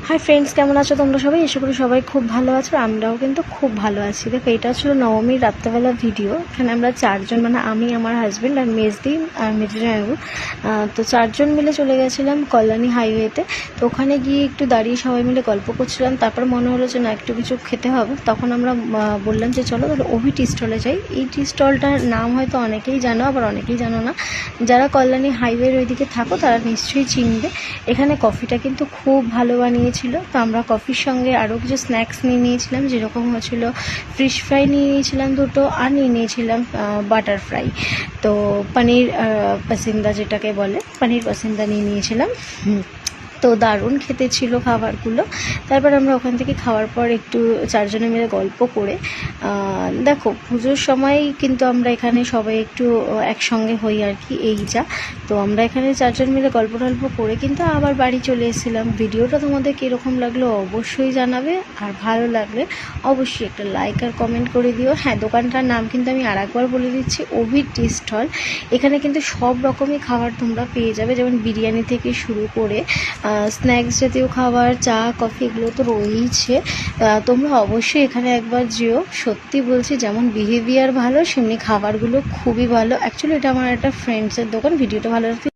Hi friends, কেমন আছো তোমরা সবাই? আশা করি সবাই খুব ভালো আছো। আমরাও কিন্তু খুব ভালো আছি। দেখো, এটা ছিল নবমীর রাত্রেবেলা ভিডিও। এখানে আমরা চারজন, মানে আমি, আমার হাজব্যান্ড আর মেজদি আর মেজু, তো চারজন মিলে চলে গেছিলাম কল্যাণী হাইওয়েতে। তো ওখানে গিয়ে একটু দাঁড়িয়ে সবাই মিলে গল্প করছিলাম। তারপর মনে হলো যে না, একটু কিছু খেতে হবে। তখন আমরা বললাম যে চলো তাহলে অভি টি স্টলে যাই। এই টি স্টলটার নাম হয়তো অনেকেই জানো, আবার অনেকেই জানো না। যারা কল্যাণী হাইওয়ের ওইদিকে থাকো তারা নিশ্চয়ই চিনবে। এখানে কফিটা কিন্তু খুব ভালো বানিয়েছিল। তো আমরা কফির সঙ্গে আরও কিছু স্ন্যাক্স নিয়ে নিয়েছিলাম, যেরকম হচ্ছিল ফিশ ফ্রাই নিয়ে নিয়েছিলাম দুটো, আর নিয়ে নিয়েছিলাম বাটার ফ্রাই। তো পনির পাসিন্দা যেটাকে বলে, পনির পাসিন্দা নিয়ে নিয়েছিলাম। তো দারুণ খেতে ছিল খাবারগুলো। তারপর আমরা ওখান থেকে খাওয়ার পর একটু চারজনে মিলে গল্প করে, দেখো পুজোর সময় কিন্তু আমরা এখানে সবাই একটু একসঙ্গে হই আর কি, এই যা। তো আমরা এখানে চারজন মিলে গল্প টল্প করে কিন্তু আবার বাড়ি চলে এসেছিলাম। ভিডিওটা তোমাদের কীরকম লাগলো অবশ্যই জানাবে, আর ভালো লাগলে অবশ্যই একটা লাইক আর কমেন্ট করে দিও। হ্যাঁ, দোকানটার নাম কিন্তু আমি আরেকবার বলে দিচ্ছি, অভি টি স্টল। এখানে কিন্তু সব রকমই খাবার তোমরা পেয়ে যাবে, যেমন বিরিয়ানি থেকে শুরু করে স্ন্যাক্স জাতীয় খাবার, চা, কফি, এগুলো তো রয়েইছে। তোমরা অবশ্যই এখানে একবার যেও। সত্যি বলছি, যেমন বিহেভিয়ার ভালো, সেমনি খাবারগুলো খুবই ভালো। অ্যাকচুয়ালি এটা আমার একটা ফ্রেন্ডসের দোকান। ভিডিওটা ভালো লাগছে।